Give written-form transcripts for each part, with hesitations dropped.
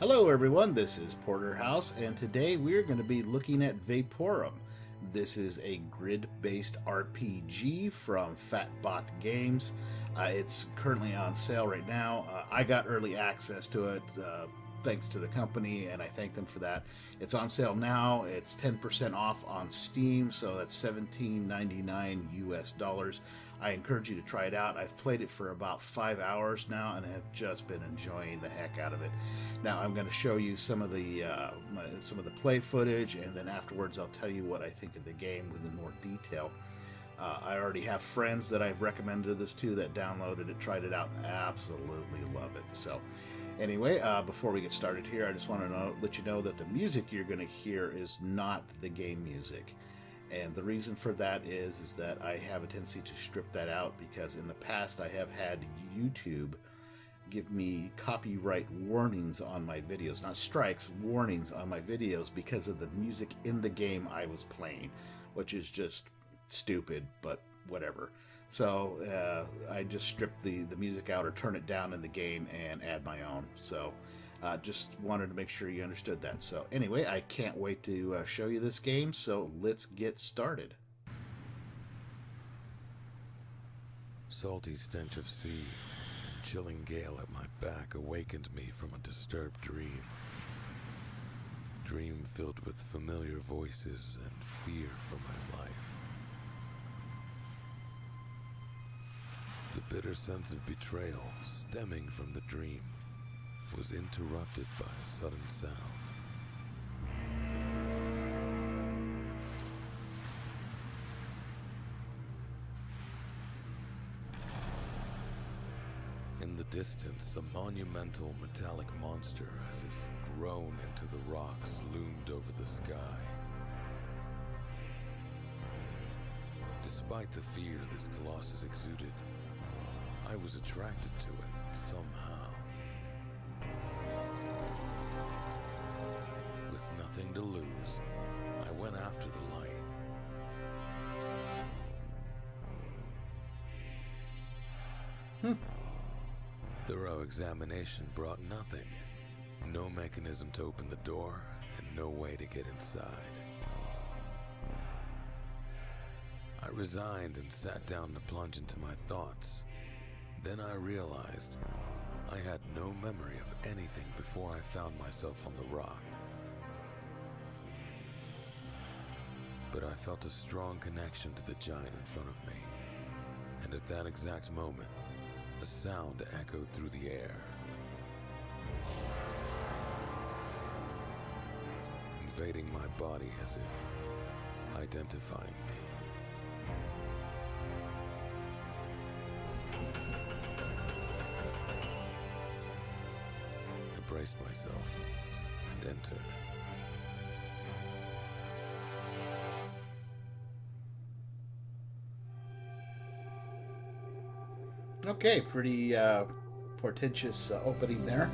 Hello everyone, this is Porterhause, and today we're going to be looking at Vaporum. This is a grid-based RPG from Fatbot Games. It's currently on sale right now. I got early access to it thanks to the company, and I thank them for that. It's on sale now. It's 10% off on Steam, so that's $17.99 US. I encourage you to try it out. I've played it for about 5 hours now, and have just been enjoying the heck out of it. Now I'm going to show you some of the play footage, and then afterwards I'll tell you what I think of the game with more detail. I already have friends that I've recommended this to that downloaded it, tried it out, and absolutely love it. So anyway, before we get started here, I just want to let you know that the music you're going to hear is not the game music. And the reason for that is that I have a tendency to strip that out, because in the past I have had YouTube give me copyright warnings on my videos. Not strikes, warnings on my videos because of the music in the game I was playing, which is just stupid, but whatever. So I just strip the music out or turn it down in the game and add my own. So just wanted to make sure you understood that. So anyway, I can't wait to show you this game, so let's get started. Salty stench of sea and chilling gale at my back awakened me from a disturbed dream. Dream filled with familiar voices and fear for my life. The bitter sense of betrayal stemming from the dream was interrupted by a sudden sound. In the distance, a monumental metallic monster, as if grown into the rocks, loomed over the sky. Despite the fear this colossus exuded, I was attracted to it somehow. With nothing to lose, I went after the light. Thorough examination brought nothing. No mechanism to open the door, and no way to get inside. I resigned and sat down to plunge into my thoughts. Then I realized I had no memory of anything before I found myself on the rock. But I felt a strong connection to the giant in front of me, and at that exact moment, a sound echoed through the air. Invading my body as if identifying me. I braced myself and entered. Okay, pretty portentous opening there.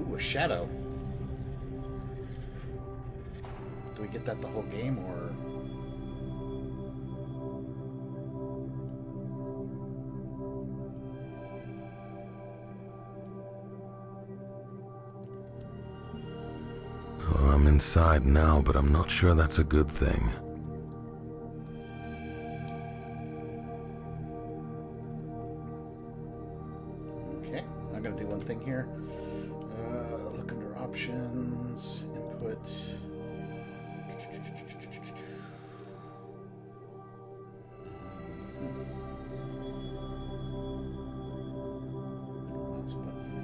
Ooh, a shadow. Do we get that the whole game, or? Well, I'm inside now, but I'm not sure that's a good thing. Okay, I'm going to do one thing here. Look under options, input. Mouse button.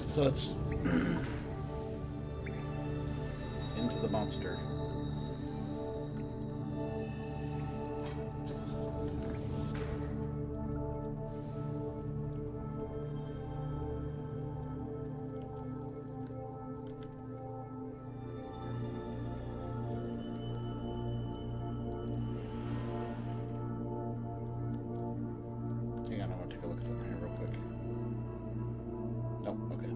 So it's into the monster. Hang on, I want to take a look at something here real quick. Nope, okay.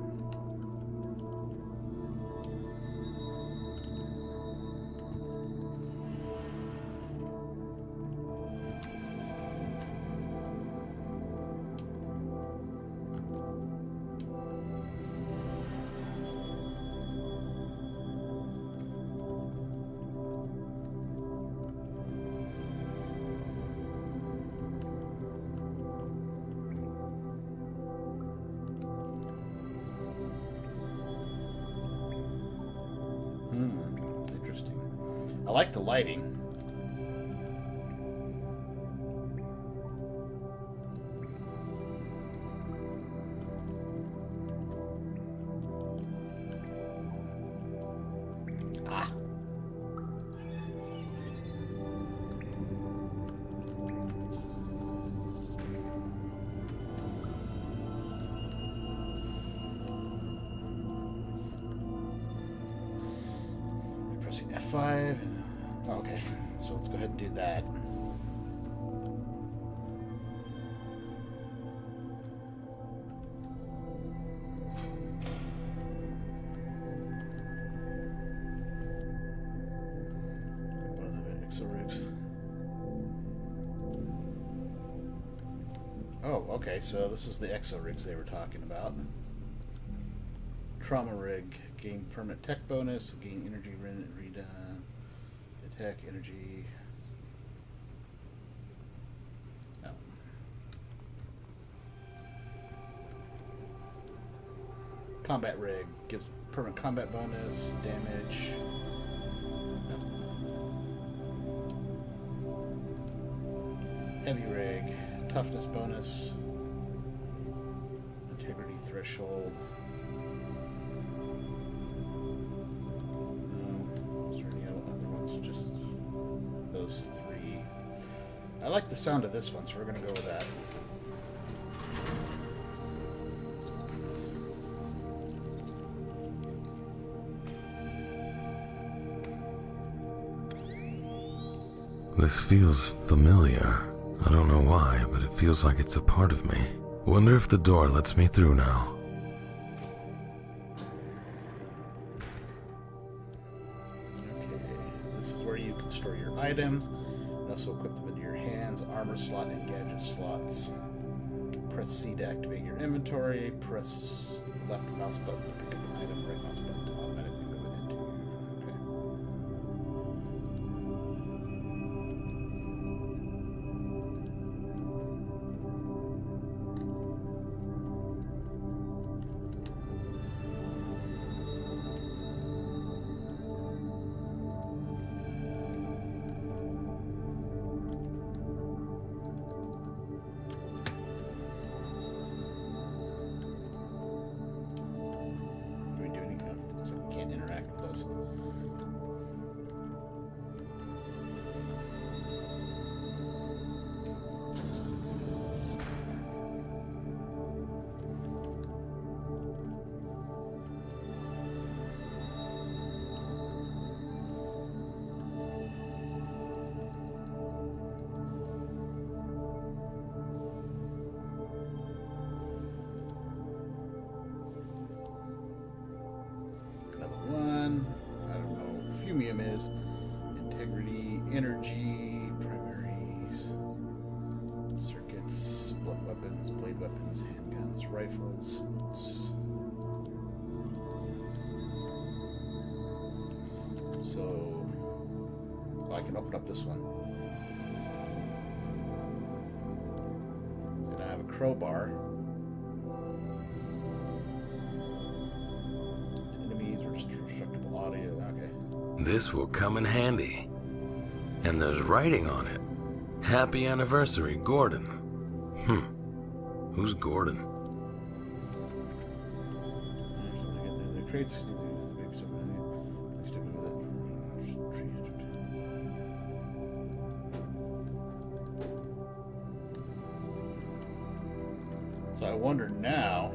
Interesting. I like the lighting. Ah. Pressing F5. Oh, okay, so let's go ahead and do that. One of the exo rigs. Oh, okay, so this is the exo rigs they were talking about. Trauma rig, gain permanent tech bonus, gain energy redone, attack energy. No. Combat rig gives permanent combat bonus, damage. No. Heavy rig, toughness bonus, integrity threshold. I like the sound of this one, so we're going to go with that. This feels familiar. I don't know why, but it feels like it's a part of me. Wonder if the door lets me through now. Okay, this is where you can store your items. Also equip them into your hands, armor slot, and gadget slots. Press C to activate your inventory. Press left mouse button to pick up an item, right mouse button to automatically move it into you. Is integrity, energy, primaries, circuits, blunt weapons, blade weapons, handguns, rifles. So I can open up this one. So I have a crowbar. Enemies or destructible audio. Okay. This will come in handy. And there's writing on it. Happy anniversary, Gordon. Who's Gordon? crates. So I wonder now.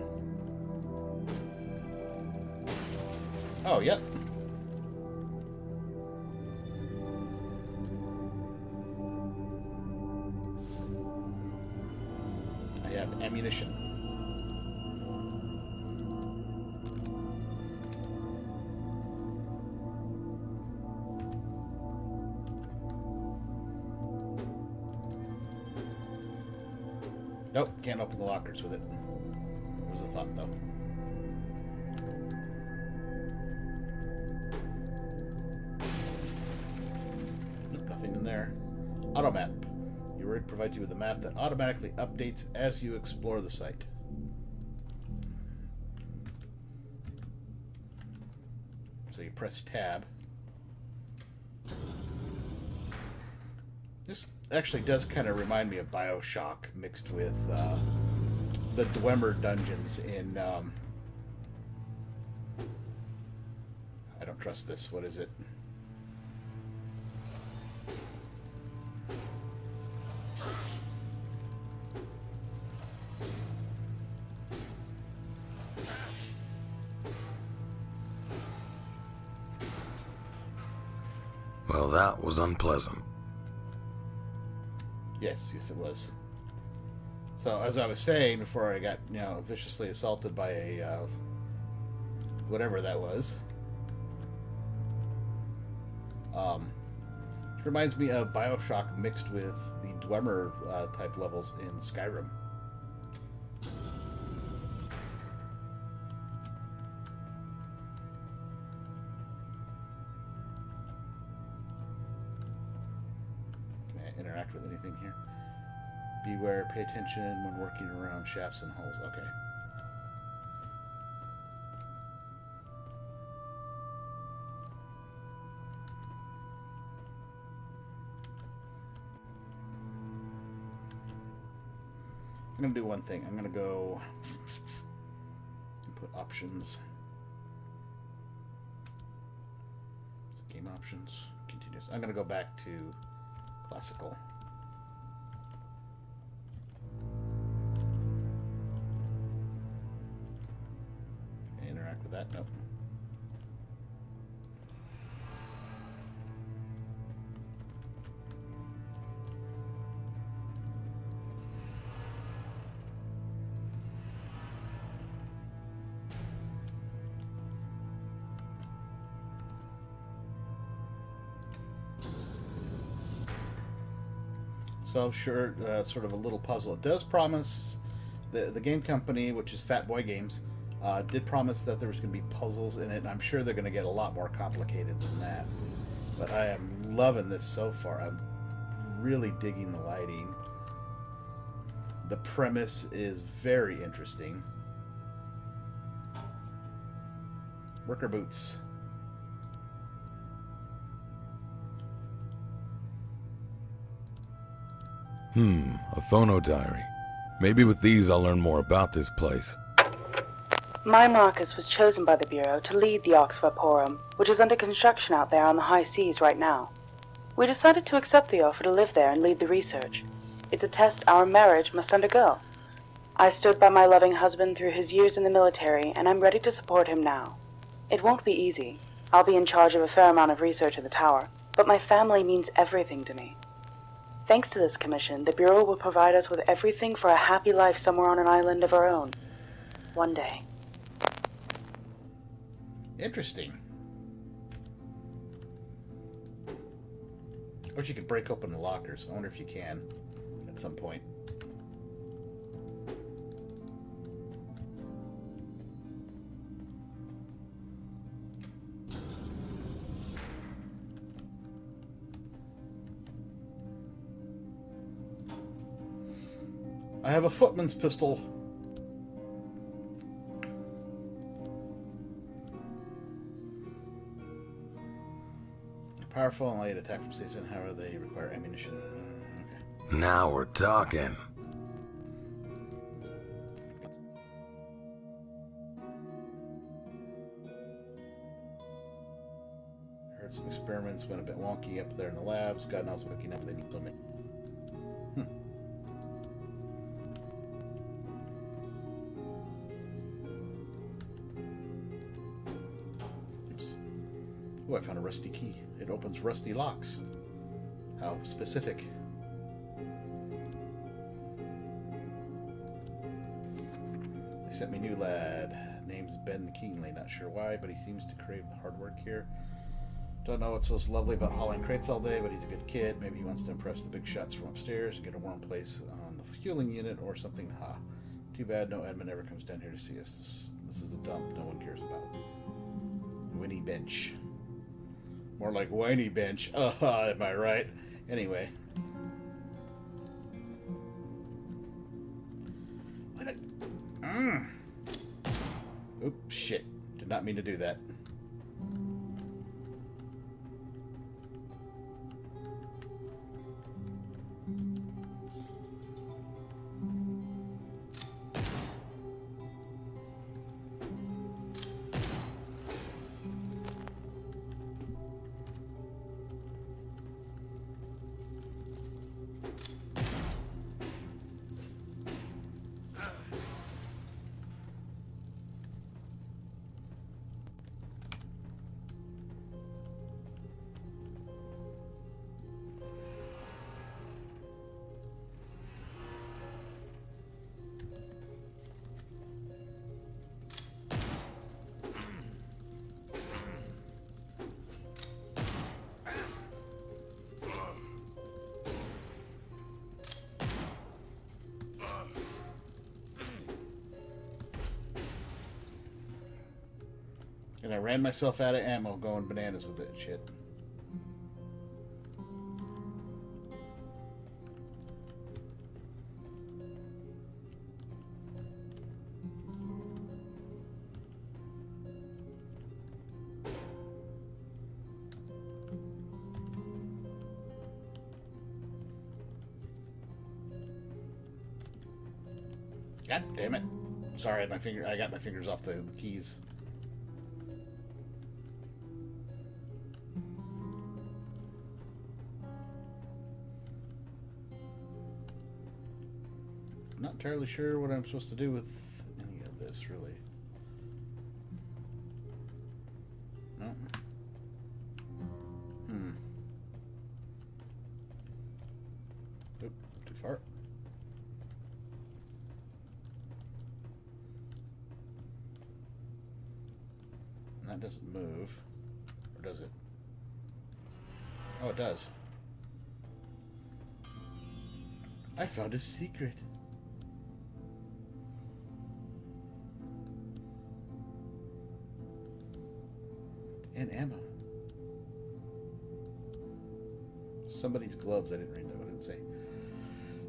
Oh, yep. I have ammunition. Nope, can't open the lockers with it. It was a thought, though. Nope, nothing in there. Auto map. Your rig provides you with a map that automatically updates as you explore the site. So you press tab. This actually does kind of remind me of BioShock mixed with the Dwemer dungeons in... I don't trust this. What is it? Well, that was unpleasant. Yes, it was. So, as I was saying before I got, viciously assaulted by a, whatever that was. It reminds me of BioShock mixed with the Dwemer type levels in Skyrim. Interact with anything here. Beware, pay attention when working around shafts and hulls. Okay. I'm going to do one thing. I'm going to go input options. Game options. Continuous. I'm going to go back to classical. Okay, interact with that? Nope. So sure, sort of a little puzzle. It does promise, the game company, which is Fatbot Games, did promise that there was going to be puzzles in it, and I'm sure they're going to get a lot more complicated than that. But I am loving this so far. I'm really digging the lighting. The premise is very interesting. Worker boots. A phono diary. Maybe with these I'll learn more about this place. My Marcus was chosen by the Bureau to lead the Vaporum, which is under construction out there on the high seas right now. We decided to accept the offer to live there and lead the research. It's a test our marriage must undergo. I stood by my loving husband through his years in the military, and I'm ready to support him now. It won't be easy. I'll be in charge of a fair amount of research at the tower, but my family means everything to me. Thanks to this commission, the Bureau will provide us with everything for a happy life somewhere on an island of our own. One day. Interesting. I wish you could break open the lockers. I wonder if you can at some point. I have a footman's pistol. Powerful and light attack from station. However, they require ammunition. Okay. Now we're talking. Heard some experiments went a bit wonky up there in the labs. God knows what cooking up they need something. Oops. Oh, I found a rusty key. It opens rusty locks. How specific. They sent me new lad. Name's Ben Kingsley. Not sure why, but he seems to crave the hard work here. Don't know what's so lovely about hauling crates all day, but he's a good kid. Maybe he wants to impress the big shots from upstairs and get a warm place on the fueling unit or something. Ha. Too bad no Edmund ever comes down here to see us. This is a dump no one cares about. Winnie Bench. More like whiny bench. Am I right? Anyway. What a... Oops, shit. Did not mean to do that. And I ran myself out of ammo going bananas with that shit. God damn it. Sorry, I got my fingers off the keys. I'm not entirely sure what I'm supposed to do with any of this, really. No. Oop, too far. And that doesn't move. Or does it? Oh, it does. I found a secret. And ammo. Somebody's gloves. I didn't read that. What did it say?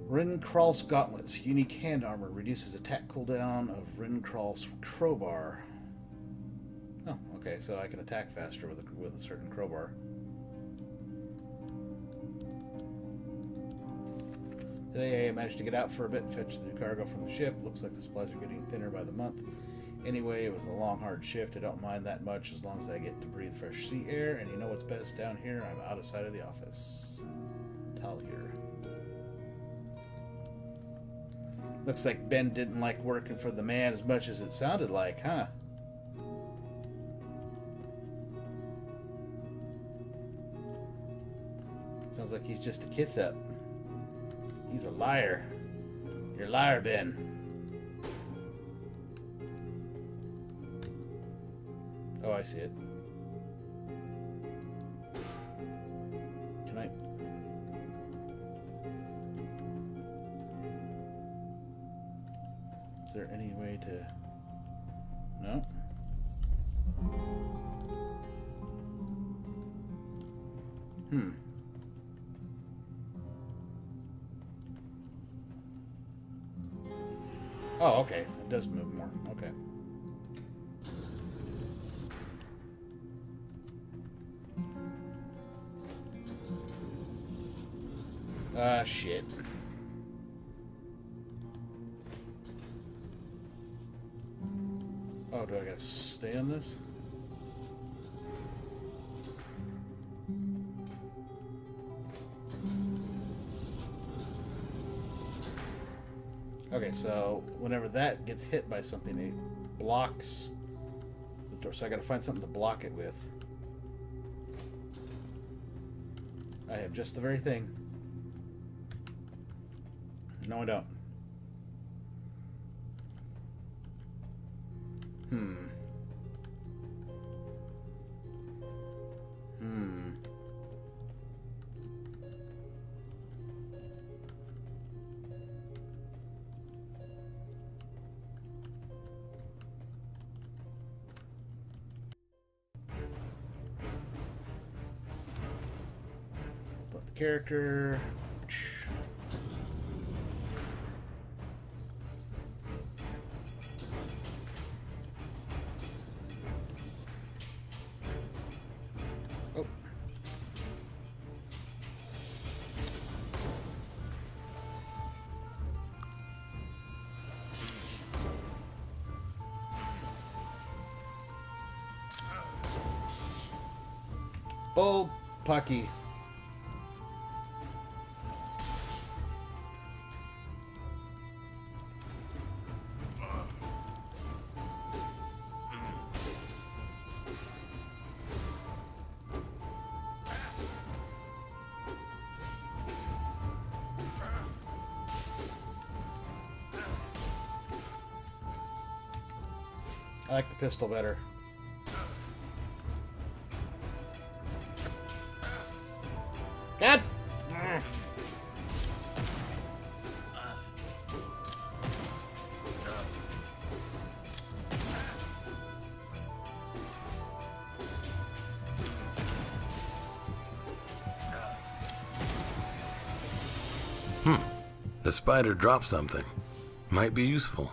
Rinkral's gauntlets. Unique hand armor. Reduces attack cooldown of Rinkral's crowbar. Oh, okay. So I can attack faster with a certain crowbar. Today I managed to get out for a bit and fetch the new cargo from the ship. Looks like the supplies are getting thinner by the month. Anyway, it was a long, hard shift. I don't mind that much as long as I get to breathe fresh sea air. And you know what's best down here? I'm out of sight of the office. Talir. Looks like Ben didn't like working for the man as much as it sounded like, huh? Sounds like he's just a kiss-up. He's a liar. You're a liar, Ben. Oh, I see it. Can I... Is there any way to... No? Oh, okay. It does move more. Okay. Ah, shit. Oh, do I gotta stay on this? Okay, so whenever that gets hit by something, it blocks the door. So I gotta find something to block it with. I have just the very thing. No, I don't. Put the character. Oh. Bull Pucky. I like the pistol better. God! The spider dropped something. Might be useful.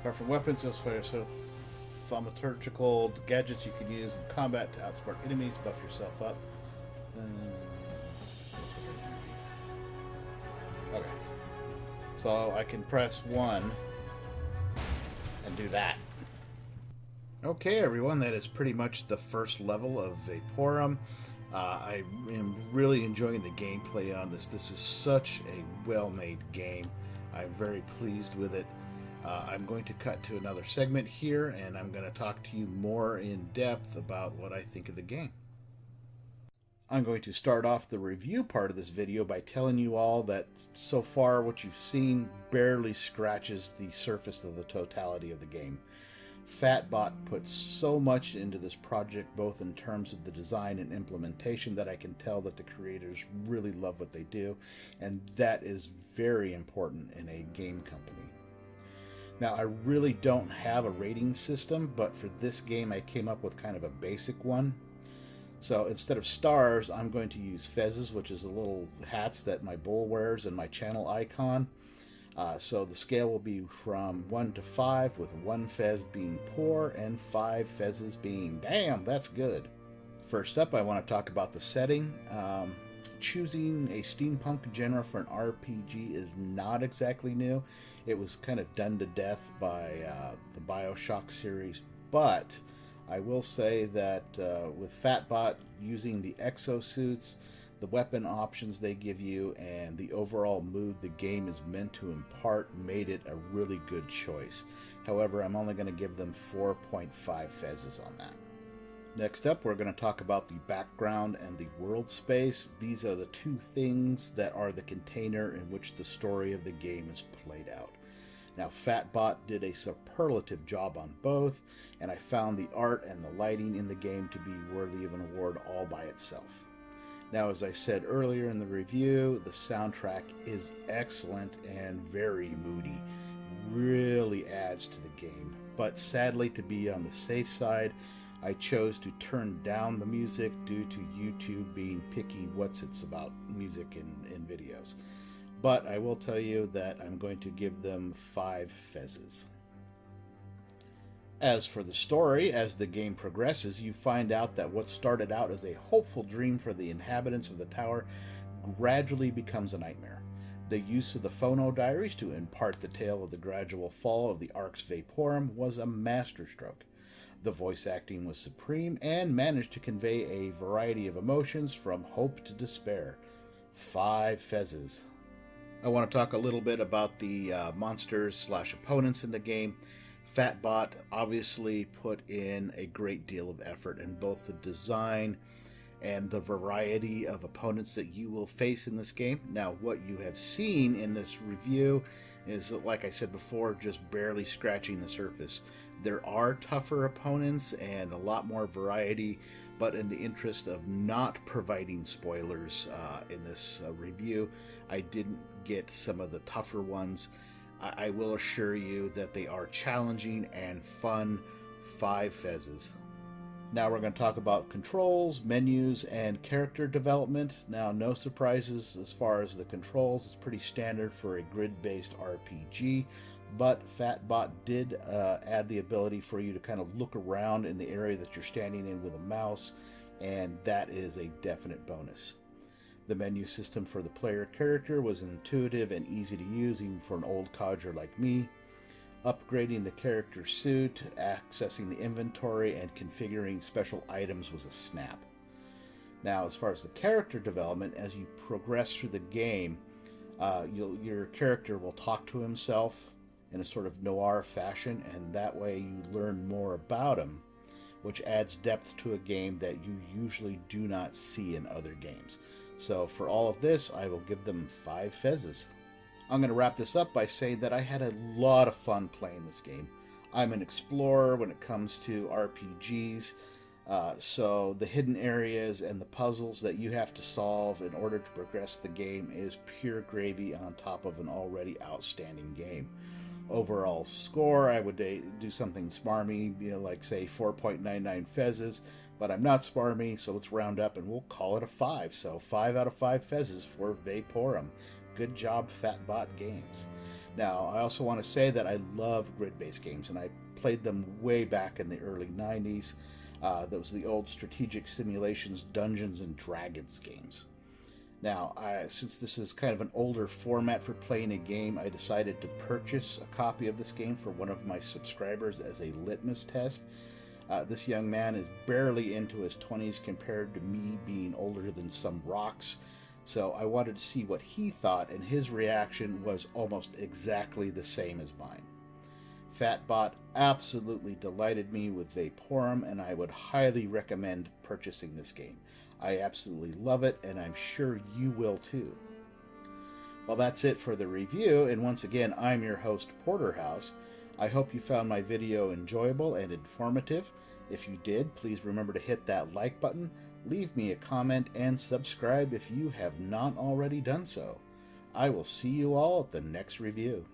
Apart from weapons, just for sort of thaumaturgical gadgets you can use in combat to outsmart enemies, buff yourself up. Okay. So I can press 1 and do that. Okay, everyone, that is pretty much the first level of Vaporum. I am really enjoying the gameplay on this. This is such a well-made game. I'm very pleased with it. I'm going to cut to another segment here, and I'm going to talk to you more in depth about what I think of the game. I'm going to start off the review part of this video by telling you all that so far what you've seen barely scratches the surface of the totality of the game. Fatbot put so much into this project, both in terms of the design and implementation, that I can tell that the creators really love what they do, and that is very important in a game company. Now, I really don't have a rating system, but for this game I came up with kind of a basic one. So instead of stars, I'm going to use fezzes, which is the little hats that my bull wears and my channel icon. So the scale will be from 1 to 5, with 1 fez being poor and 5 fezzes being damn, that's good. First up, I want to talk about the setting. Choosing a steampunk genre for an RPG is not exactly new. It was kind of done to death by the BioShock series, but I will say that with Fatbot using the exosuits, the weapon options they give you, and the overall mood the game is meant to impart made it a really good choice. However, I'm only going to give them 4.5 fezzes on that. Next up, we're going to talk about the background and the world space. These are the two things that are the container in which the story of the game is played out. Now, Fatbot did a superlative job on both, and I found the art and the lighting in the game to be worthy of an award all by itself. Now, as I said earlier in the review, the soundtrack is excellent and very moody. Really adds to the game. But sadly, to be on the safe side, I chose to turn down the music due to YouTube being picky what's-its about music in videos. But I will tell you that I'm going to give them 5 fezzes. As for the story, as the game progresses, you find out that what started out as a hopeful dream for the inhabitants of the tower gradually becomes a nightmare. The use of the phono diaries to impart the tale of the gradual fall of the Ark's Vaporum was a masterstroke. The voice acting was supreme and managed to convey a variety of emotions from hope to despair. 5 fezzes. I want to talk a little bit about the monsters/opponents in the game. Fatbot obviously put in a great deal of effort in both the design and the variety of opponents that you will face in this game. Now, what you have seen in this review is, like I said before, just barely scratching the surface. There are tougher opponents and a lot more variety, but in the interest of not providing spoilers in this review, I didn't get some of the tougher ones. I will assure you that they are challenging and fun. 5 fezzes. Now we're going to talk about controls, menus, and character development. Now, no surprises as far as the controls. It's pretty standard for a grid-based RPG, but Fatbot did add the ability for you to kind of look around in the area that you're standing in with a mouse, and that is a definite bonus. The menu system for the player character was intuitive and easy to use, even for an old codger like me. Upgrading the character suit, accessing the inventory, and configuring special items was a snap. Now, as far as the character development, as you progress through the game, your character will talk to himself in a sort of noir fashion, and that way you learn more about him, which adds depth to a game that you usually do not see in other games. So for all of this, I will give them 5 fezzes. I'm going to wrap this up by saying that I had a lot of fun playing this game. I'm an explorer when it comes to RPGs, so the hidden areas and the puzzles that you have to solve in order to progress the game is pure gravy on top of an already outstanding game. Overall score, I would do something smarmy, like say 4.99 fezzes, but I'm not smarmy, so let's round up and we'll call it a 5. So 5 out of 5 fezzes for Vaporum. Good job, Fatbot Games. Now, I also want to say that I love grid-based games, and I played them way back in the early 90s. That was the old Strategic Simulations Dungeons and Dragons games. Now, since this is kind of an older format for playing a game, I decided to purchase a copy of this game for one of my subscribers as a litmus test. This young man is barely into his 20s compared to me being older than some rocks. So I wanted to see what he thought, and his reaction was almost exactly the same as mine. Fatbot absolutely delighted me with Vaporum, and I would highly recommend purchasing this game. I absolutely love it, and I'm sure you will too. Well, that's it for the review, and once again, I'm your host, Porterhause. I hope you found my video enjoyable and informative. If you did, please remember to hit that like button, leave me a comment, and subscribe if you have not already done so. I will see you all at the next review.